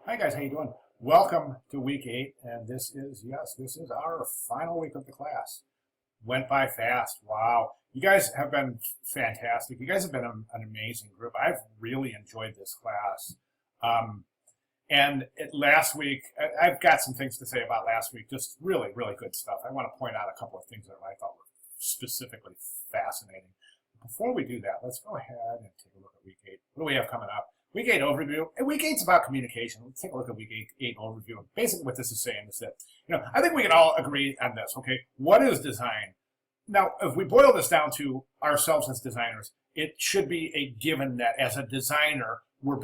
Hi guys, how you doing? Welcome to week 8, and this is our final week of the class. Went by fast. Wow. You guys have been fantastic. You guys have been an amazing group. I've really enjoyed this class. Last week, I've got some things to say about last week, just really, really good stuff. I want to point out a couple of things that I thought were specifically fascinating. Before we do that, let's go ahead and take a look at week 8. What do we have coming up? Week 8 overview. And week 8 is about communication. Let's take a look at week 8 overview. Basically what this is saying is that, I think we can all agree on this, okay? What is design? Now, if we boil this down to ourselves as designers, it should be a given that as a designer, we're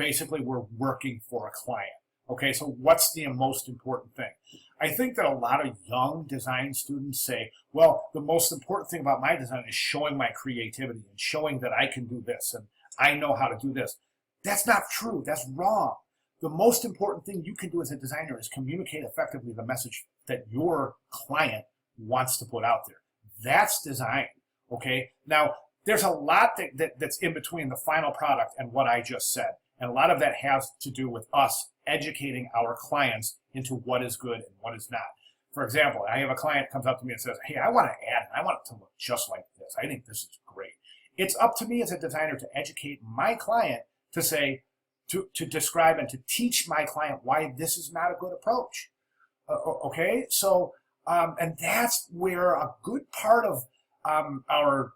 working for a client. Okay, so what's the most important thing? I think that a lot of young design students say, well, the most important thing about my design is showing my creativity and showing that I can do this and I know how to do this. That's not true. That's wrong. The most important thing you can do as a designer is communicate effectively the message that your client wants to put out there. That's design, okay? Now, there's a lot that's in between the final product and what I just said. And a lot of that has to do with us educating our clients into what is good and what is not. For example, I have a client comes up to me and says, hey, I want to add, I want it to look just like this. I think this is great. It's up to me as a designer to educate my client to say, to describe and to teach my client why this is not a good approach. Okay, so, and that's where a good part of our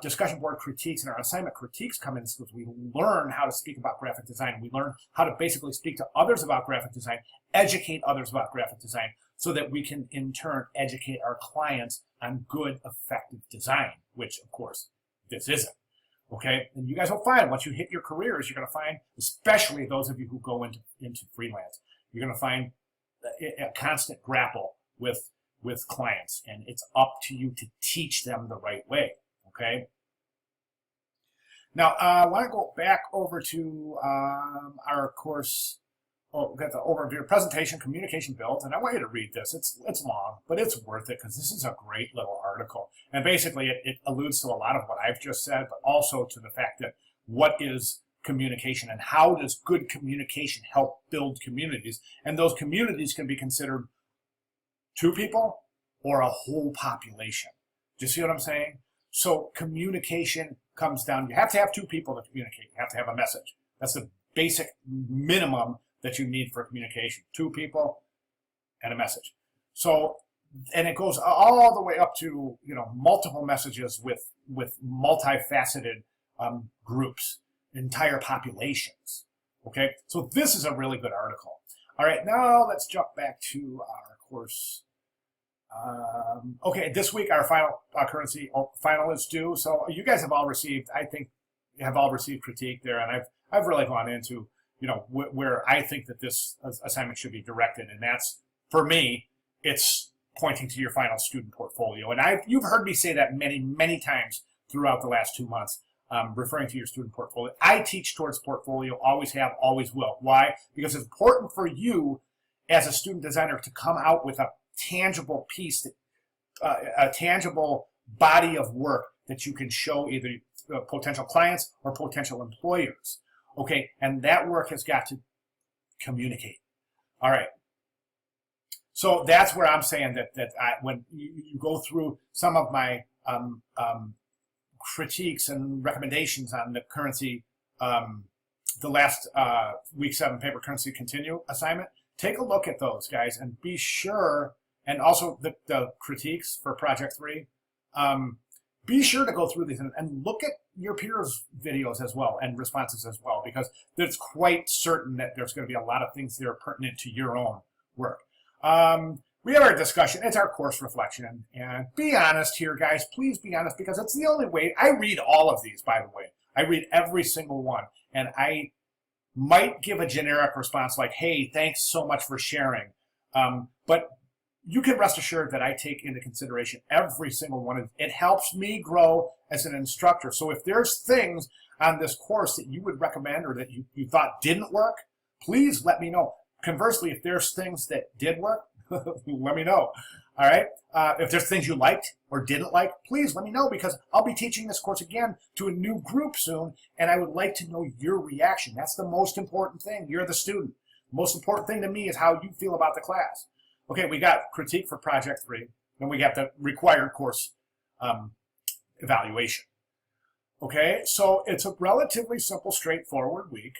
discussion board critiques and our assignment critiques come in, because we learn how to speak about graphic design. We learn how to basically speak to others about graphic design, educate others about graphic design, so that we can in turn educate our clients on good, effective design, which of course this isn't. Okay, and you guys will find once you hit your careers, you're going to find, especially those of you who go into freelance, you're going to find a constant grapple with clients, and it's up to you to teach them the right way. Okay. Now I want to go back over to our course. Oh, we've got the overview presentation, communication build, and I want you to read this. It's long, but it's worth it because this is a great little article. And basically, it alludes to a lot of what I've just said, but also to the fact that what is communication and how does good communication help build communities? And those communities can be considered 2 people or a whole population. Do you see what I'm saying? So communication comes down, you have to have 2 people to communicate. You have to have a message. That's the basic minimum that you need for communication. 2 people and a message. So, and it goes all the way up to, multiple messages with multifaceted groups, entire populations. Okay, so this is a really good article. All right, now let's jump back to our course. Okay, this week our final currency final is due. So you guys have all received, I think, critique there, and I've really gone into where I think that this assignment should be directed, and that's, for me, it's pointing to your final student portfolio. And you've heard me say that many, many times throughout the last 2 months, referring to your student portfolio. I teach towards portfolio, always have, always will. Why? Because it's important for you as a student designer to come out with a tangible piece, a tangible body of work that you can show either potential clients or potential employers. Okay, and that work has got to communicate. All right. So that's where I'm saying that when you go through some of my critiques and recommendations on the currency, the last week 7 paper currency continue assignment, take a look at those, guys, and be sure, and also the critiques for project 3, be sure to go through these and look at your peers' videos as well and responses as well, because it's quite certain that there's going to be a lot of things that are pertinent to your own work. We have our discussion. It's our course reflection. And be honest here, guys. Please be honest, because it's the only way. I read all of these, by the way. I read every single one. And I might give a generic response like, hey, thanks so much for sharing. But you can rest assured that I take into consideration every single one. It helps me grow as an instructor. So if there's things on this course that you would recommend or that you thought didn't work, please let me know. Conversely, if there's things that did work, let me know. All right? If there's things you liked or didn't like, please let me know, because I'll be teaching this course again to a new group soon, and I would like to know your reaction. That's the most important thing. You're the student. Most important thing to me is how you feel about the class. Okay, we got critique for project 3, then we got the required course evaluation. Okay, so it's a relatively simple, straightforward week,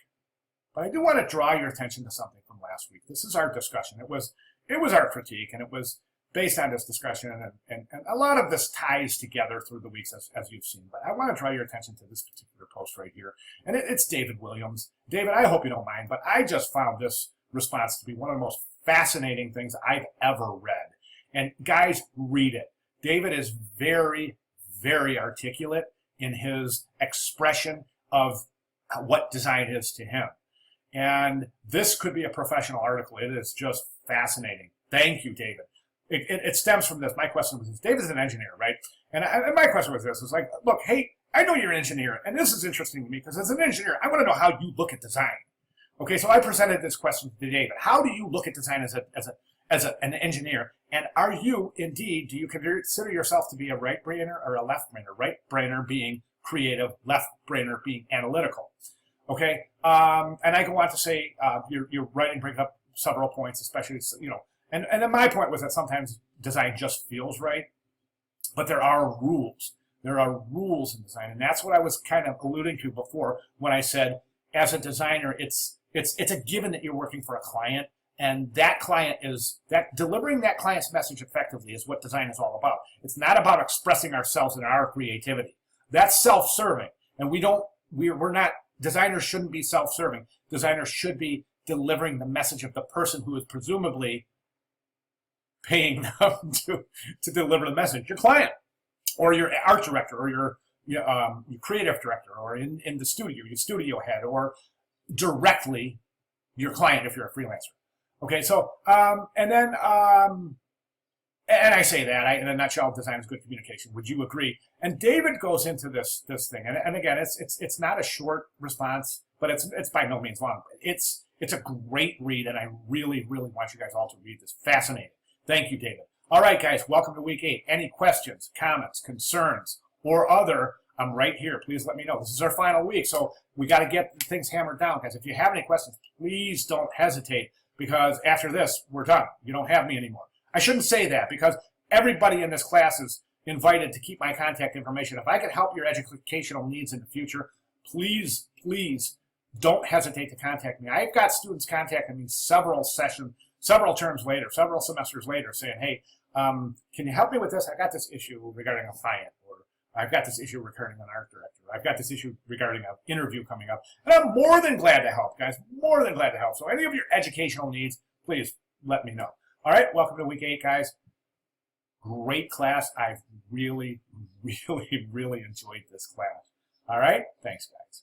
but I do want to draw your attention to something from last week. This is our discussion. It was our critique, and it was based on this discussion, and a lot of this ties together through the weeks as you've seen. But I want to draw your attention to this particular post right here, and it's David Williams. David, I hope you don't mind, but I just found this response to be one of the most fascinating things I've ever read. And guys, read it. David is very, very articulate in his expression of what design is to him. And this could be a professional article. It is just fascinating. Thank you, David. It stems from this. My question was this. David's an engineer, right? And my question was this. It's like, look, hey, I know you're an engineer, and this is interesting to me because as an engineer, I want to know how you look at design. Okay, so I presented this question to David. How do you look at design as an engineer? And are you, indeed, do you consider yourself to be a right brainer or a left brainer? Right brainer being creative, left brainer being analytical. Okay, and I go on to say your writing brings up several points, especially, and then my point was that sometimes design just feels right, but there are rules. There are rules in design, and that's what I was kind of alluding to before when I said, as a designer, it's a given that you're working for a client, and that client is that delivering that client's message effectively is what design is all about. It's not about expressing ourselves in our creativity. That's self-serving, and we're not. Designers shouldn't be self-serving. Designers should be delivering the message of the person who is presumably paying them to deliver the message. Your client, or your art director, or your creative director, or in the studio, your studio head, or directly your client if you're a freelancer. Okay, so and I say that in a nutshell, design is good communication. Would you agree? And David goes into this thing, and again, it's not a short response, but it's by no means long. It's a great read, and I really, really want you guys all to read this. Fascinating. Thank you, David. All right, guys, welcome to week 8. Any questions, comments, concerns, or other? I'm right here. Please let me know. This is our final week, so we got to get things hammered down, guys. If you have any questions, please don't hesitate, because after this, we're done. You don't have me anymore. I shouldn't say that, because everybody in this class is invited to keep my contact information. If I can help your educational needs in the future, please, please don't hesitate to contact me. I've got students contacting me several terms later, several semesters later, saying, hey, can you help me with this? I got this issue regarding a client, or I've got this issue regarding an art director. I've got this issue regarding an interview coming up. And I'm more than glad to help, guys, more than glad to help. So any of your educational needs, please let me know. All right, welcome to week 8, guys. Great class. I've really, really, really enjoyed this class. All right, thanks, guys.